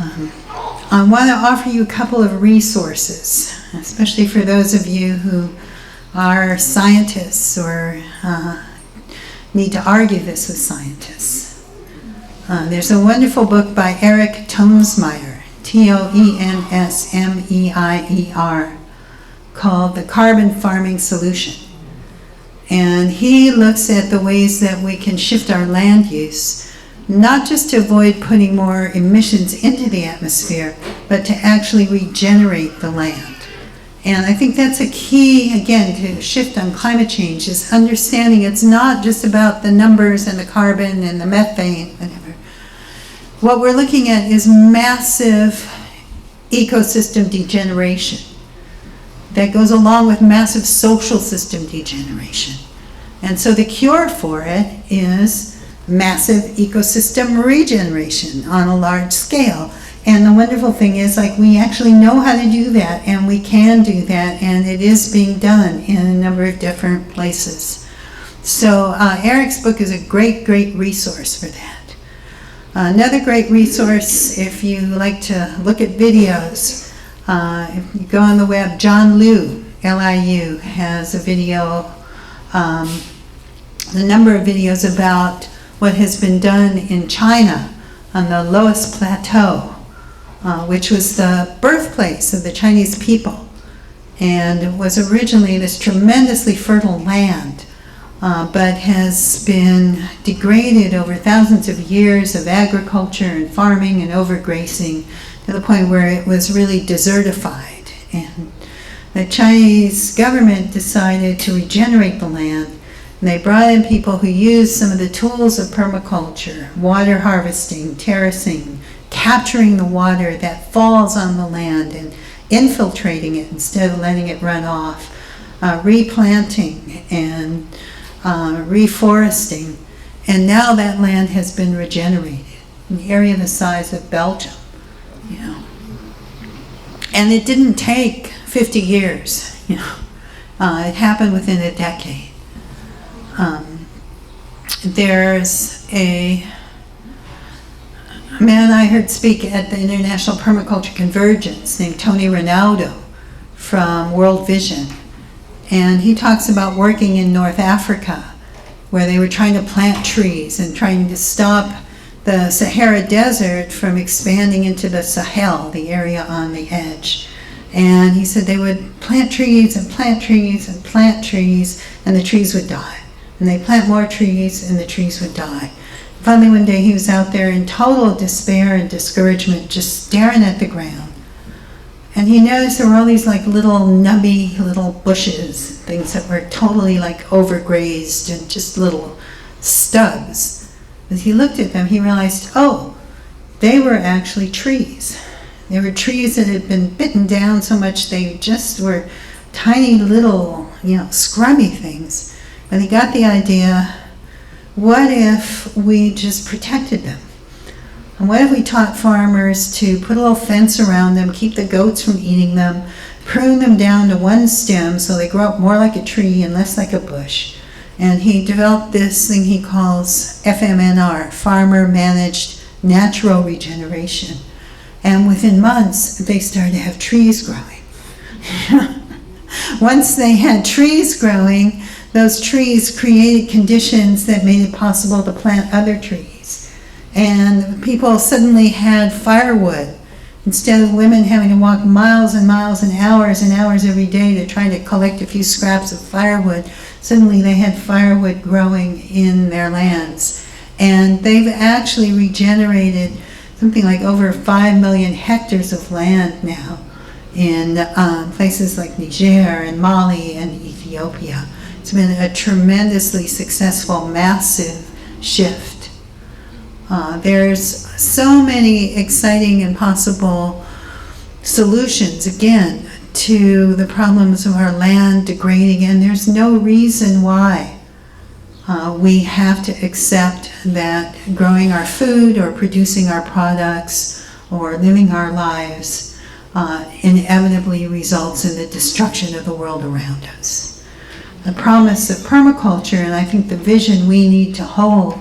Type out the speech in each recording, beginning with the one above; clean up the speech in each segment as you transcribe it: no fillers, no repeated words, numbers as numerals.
I want to offer you a couple of resources, especially for those of you who are scientists or need to argue this with scientists. There's a wonderful book by Eric Tomsmeier, Tonsmeier, called The Carbon Farming Solution. And he looks at the ways that we can shift our land use, not just to avoid putting more emissions into the atmosphere, but to actually regenerate the land. And I think that's a key, again, to shift on climate change, is understanding it's not just about the numbers and the carbon and the methane, whatever. What we're looking at is massive ecosystem degeneration that goes along with massive social system degeneration. And so the cure for it is massive ecosystem regeneration on a large scale. And the wonderful thing is, like, we actually know how to do that, and we can do that, and it is being done in a number of different places. So Eric's book is a great, great resource for that. Another great resource, if you like to look at videos, if you go on the web, John Liu, L-I-U, has a video, a number of videos about what has been done in China on the Loess Plateau, which was the birthplace of the Chinese people. And it was originally this tremendously fertile land, but has been degraded over thousands of years of agriculture and farming and overgrazing, to the point where it was really desertified. And the Chinese government decided to regenerate the land, and they brought in people who used some of the tools of permaculture, water harvesting, terracing, capturing the water that falls on the land and infiltrating it instead of letting it run off, replanting and reforesting. And now that land has been regenerated, an area the size of Belgium. You know, and it didn't take 50 years. You know, it happened within a decade. There's a man I heard speak at the International Permaculture Convergence named Tony Ronaldo from World Vision, and he talks about working in North Africa, where they were trying to plant trees and trying to stop the Sahara Desert from expanding into the Sahel, the area on the edge. And he said they would plant trees and plant trees and plant trees, and the trees would die. And they plant more trees, and the trees would die. Finally, one day he was out there in total despair and discouragement, just staring at the ground. And he noticed there were all these like little nubby little bushes, things that were totally like overgrazed and just little stubs. As he looked at them, he realized, oh, they were actually trees. They were trees that had been bitten down so much they just were tiny little, scrummy things. And he got the idea, what if we just protected them? And what if we taught farmers to put a little fence around them, keep the goats from eating them, prune them down to one stem so they grow up more like a tree and less like a bush? And he developed this thing he calls FMNR, Farmer Managed Natural Regeneration. And within months, they started to have trees growing. Once they had trees growing, those trees created conditions that made it possible to plant other trees. And people suddenly had firewood. Instead of women having to walk miles and miles and hours every day to try to collect a few scraps of firewood, suddenly they had firewood growing in their lands. And they've actually regenerated something like over 5 million hectares of land now in places like Niger and Mali and Ethiopia. It's been a tremendously successful, massive shift. There's so many exciting and possible solutions, again, to the problems of our land degrading, and there's no reason why we have to accept that growing our food or producing our products or living our lives inevitably results in the destruction of the world around us. The promise of permaculture, and I think the vision we need to hold,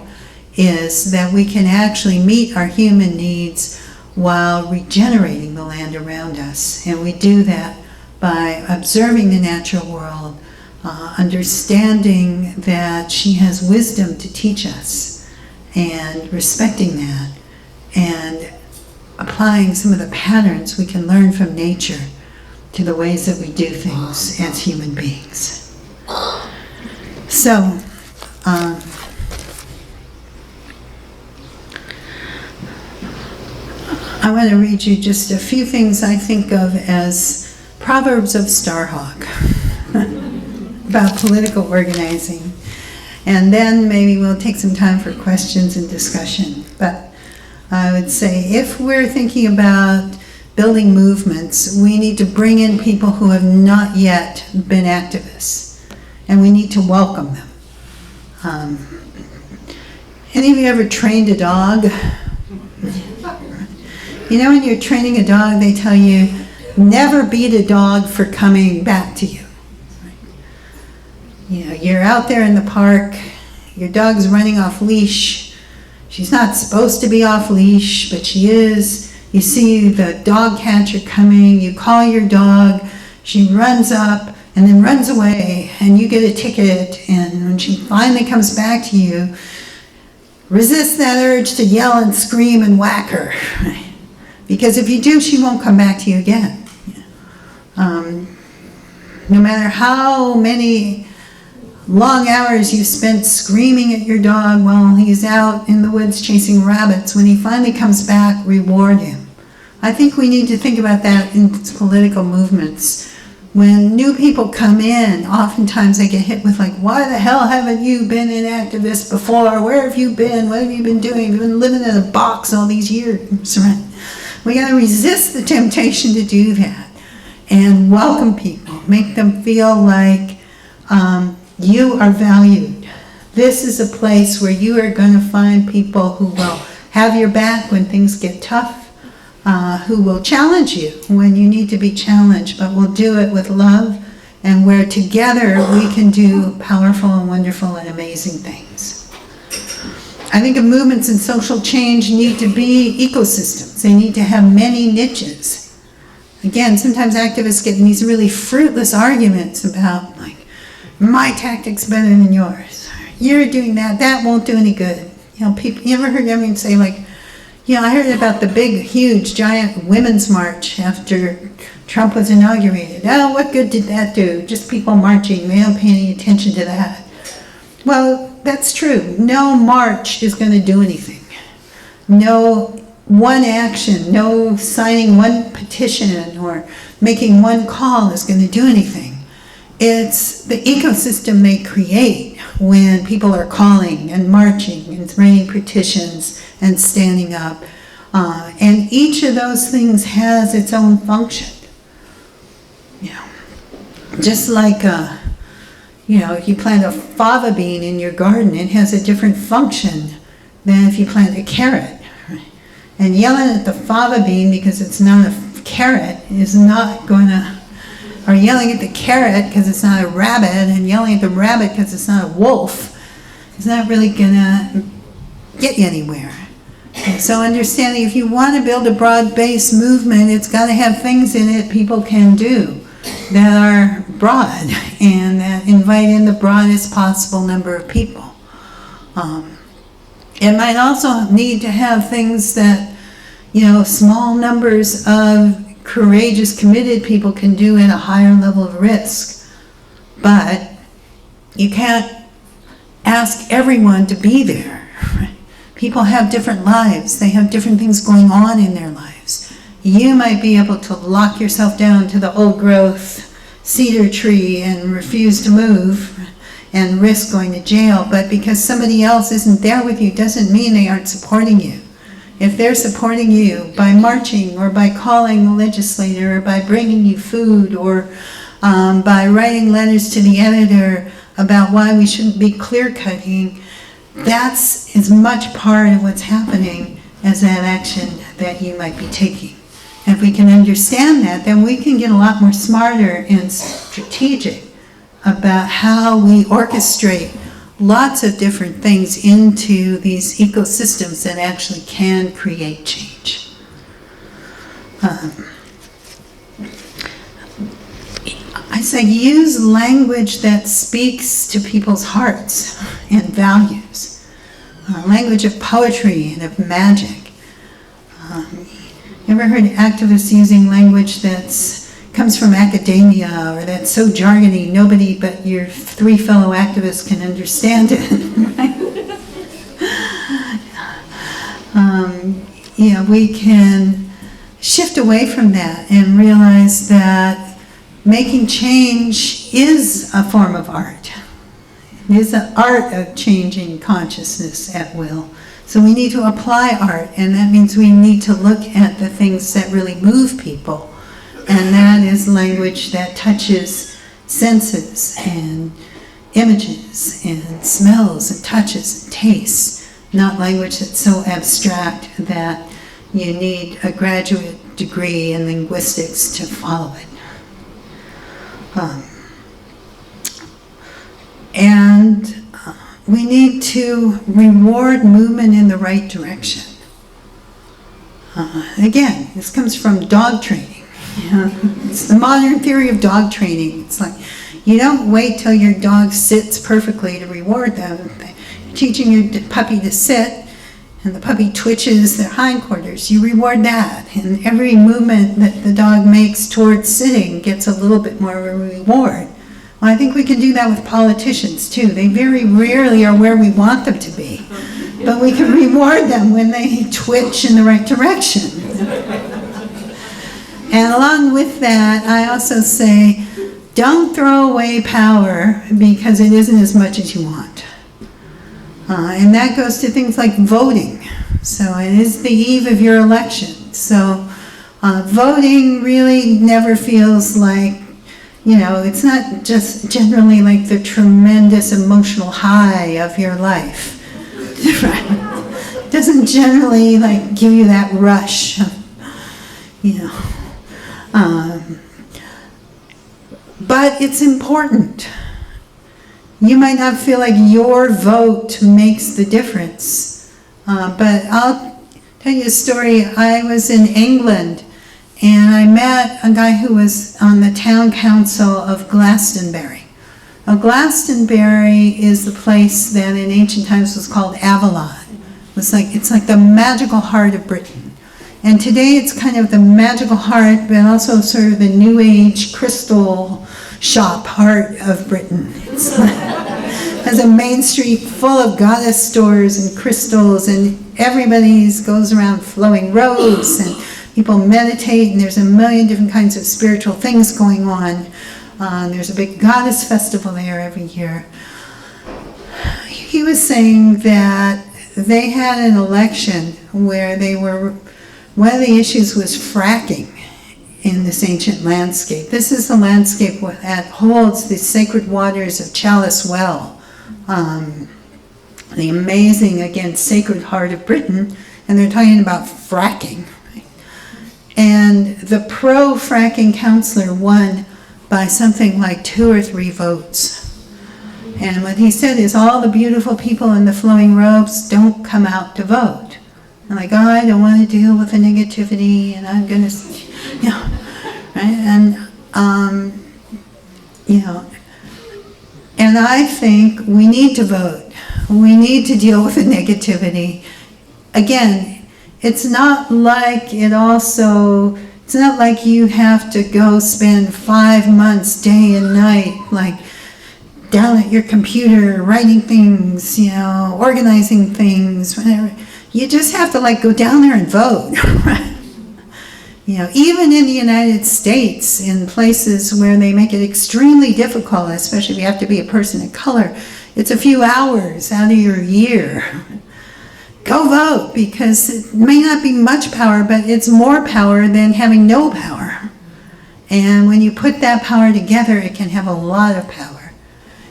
is that we can actually meet our human needs while regenerating the land around us. And we do that by observing the natural world, understanding that she has wisdom to teach us, and respecting that, and applying some of the patterns we can learn from nature to the ways that we do things as human beings. So, I want to read you just a few things I think of as Proverbs of Starhawk about political organizing. And then maybe we'll take some time for questions and discussion. But I would say if we're thinking about building movements, we need to bring in people who have not yet been activists, and we need to welcome them. Any of you ever trained a dog? You know, when you're training a dog, they tell you, never beat a dog for coming back to you. You know, you're out there in the park, your dog's running off leash. She's not supposed to be off leash, but she is. You see the dog catcher coming, you call your dog, she runs up and then runs away, and you get a ticket, and when she finally comes back to you, resist that urge to yell and scream and whack her. Because if you do, she won't come back to you again. No matter how many long hours you spent screaming at your dog while he's out in the woods chasing rabbits, when he finally comes back, reward him. I think we need to think about that in political movements. When new people come in, oftentimes they get hit with like, why the hell haven't you been an activist before? Where have you been? What have you been doing? You've been living in a box all these years, right? We got to resist the temptation to do that and welcome people, make them feel like you are valued. This is a place where you are going to find people who will have your back when things get tough, who will challenge you when you need to be challenged, but will do it with love, and where together we can do powerful and wonderful and amazing things. I think movements in social change need to be ecosystems. They need to have many niches. Again, sometimes activists get in these really fruitless arguments about, like, my tactic's better than yours. You're doing that, that won't do any good. You know, people, you ever heard everyone say, like, you know, I heard about the big, huge, giant women's march after Trump was inaugurated. Oh, what good did that do? Just people marching, they don't pay any attention to that. Well, that's true. No march is going to do anything. No one action, no signing one petition or making one call is going to do anything. It's the ecosystem they create when people are calling and marching and writing petitions and standing up. And each of those things has its own function. You know, just like, you know, if you plant a fava bean in your garden, it has a different function than if you plant a carrot. And yelling at the fava bean because it's not a carrot is not going to, or yelling at the carrot because it's not a rabbit, and yelling at the rabbit because it's not a wolf, is not really going to get you anywhere. And so understanding if you want to build a broad-based movement, it's got to have things in it people can do that are broad and that invite in the broadest possible number of people. It might also need to have things that, you know, small numbers of courageous, committed people can do at a higher level of risk. But you can't ask everyone to be there. People have different lives. They have different things going on in their lives. You might be able to lock yourself down to the old growth cedar tree and refuse to move and risk going to jail, but because somebody else isn't there with you doesn't mean they aren't supporting you. If they're supporting you by marching or by calling the legislator or by bringing you food or by writing letters to the editor about why we shouldn't be clear-cutting, that's as much part of what's happening as that action that you might be taking. And if we can understand that, then we can get a lot more smarter and strategic about how we orchestrate lots of different things into these ecosystems that actually can create change. I say use language that speaks to people's hearts and values. Language of poetry and of magic. You ever heard activists using language that comes from academia or that's so jargony nobody but your 3 fellow activists can understand it, right? We can shift away from that and realize that making change is a form of art. It is the art of changing consciousness at will. So we need to apply art, and that means we need to look at the things that really move people. And that is language that touches senses and images and smells and touches and tastes, not language that's so abstract that you need a graduate degree in linguistics to follow it. We need to reward movement in the right direction. Again, this comes from dog training. It's the modern theory of dog training. It's like, you don't wait till your dog sits perfectly to reward them. You're teaching your puppy to sit, and the puppy twitches their hindquarters. You reward that, and every movement that the dog makes towards sitting gets a little bit more of a reward. Well, I think we can do that with politicians too. They very rarely are where we want them to be, but we can reward them when they twitch in the right direction. And along with that, I also say, don't throw away power because it isn't as much as you want. And that goes to things like voting. So it is the eve of your election. So voting really never feels like, it's not just generally like the tremendous emotional high of your life. It doesn't generally like give you that rush, but it's important. You might not feel like your vote makes the difference, but I'll tell you a story. I was in England, and I met a guy who was on the town council of Glastonbury. Now, Glastonbury is the place that in ancient times was called Avalon. It's like the magical heart of Britain. And today it's kind of the magical heart, but also sort of the new age crystal shop heart of Britain. It's like, has a main street full of goddess stores and crystals, and everybody goes around flowing robes, and people meditate, and there's a million different kinds of spiritual things going on. There's a big goddess festival there every year. He was saying that they had an election where one of the issues was fracking in this ancient landscape. This is the landscape that holds the sacred waters of Chalice Well, the amazing, again, sacred heart of Britain, and they're talking about fracking. Right? And the pro-fracking councillor won by something like 2 or 3 votes. And what he said is all the beautiful people in the flowing robes don't come out to vote. I'm like, I don't want to deal with the negativity, and I'm going to, right? And I think we need to vote. We need to deal with the negativity. Again, it's not like you have to go spend 5 months, day and night, like down at your computer, writing things, organizing things, whatever. You just have to go down there and vote. Right? Even in the United States, in places where they make it extremely difficult, especially if you have to be a person of color, it's a few hours out of your year. Go vote, because it may not be much power, but it's more power than having no power. And when you put that power together, it can have a lot of power.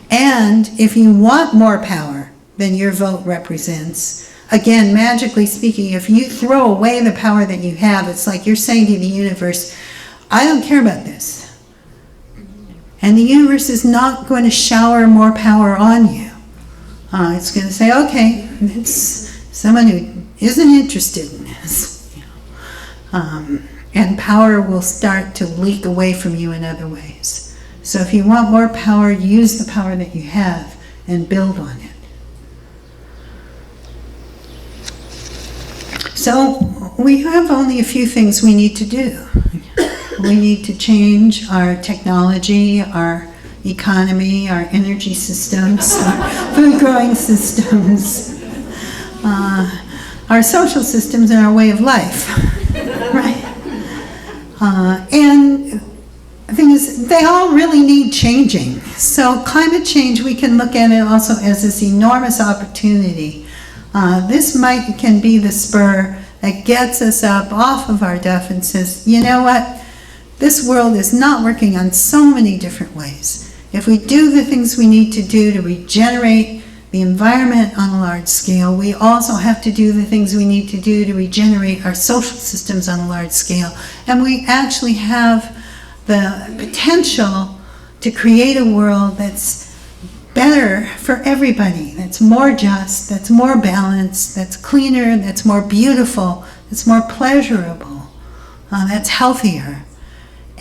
And if you want more power than your vote represents, again, magically speaking, if you throw away the power that you have, it's like you're saying to the universe, I don't care about this. And the universe is not going to shower more power on you. It's going to say, okay, it's someone who isn't interested in this. and power will start to leak away from you in other ways. So if you want more power, use the power that you have and build on it. So we have only a few things we need to do. We need to change our technology, our economy, our energy systems, our food growing systems, our social systems, and our way of life, right? And the thing is, they all really need changing. So climate change, we can look at it also as this enormous opportunity. This can be the spur that gets us up off of our duff and says, you know what? This world is not working on so many different ways. If we do the things we need to do to regenerate the environment on a large scale, we also have to do the things we need to do to regenerate our social systems on a large scale. And we actually have the potential to create a world that's better for everybody, that's more just, that's more balanced, that's cleaner, that's more beautiful, that's more pleasurable, that's healthier.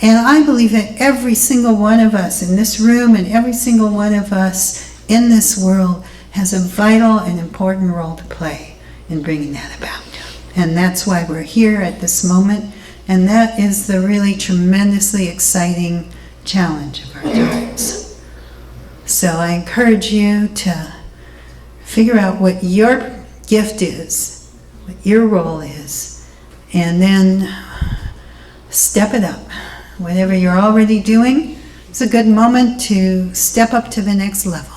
And I believe that every single one of us in this room and every single one of us in this world has a vital and important role to play in bringing that about. And that's why we're here at this moment. And that is the really tremendously exciting challenge of our times. So I encourage you to figure out what your gift is, what your role is, and then step it up. Whatever you're already doing, it's a good moment to step up to the next level.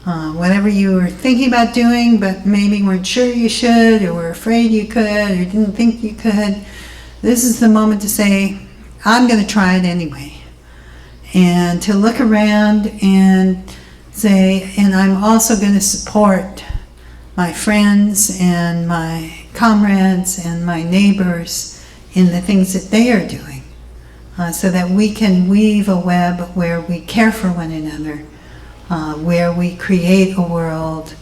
Whatever you were thinking about doing, but maybe weren't sure you should, or were afraid you could, or didn't think you could, this is the moment to say, I'm going to try it anyway. And to look around and say, and I'm also going to support my friends and my comrades and my neighbors in the things that they are doing. So that we can weave a web where we care for one another, where we create a world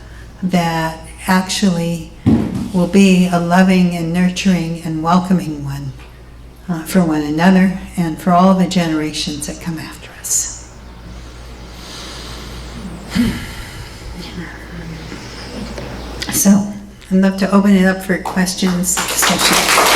that actually will be a loving and nurturing and welcoming one for one another and for all the generations that come after us. So I'd love to open it up for questions, discussion.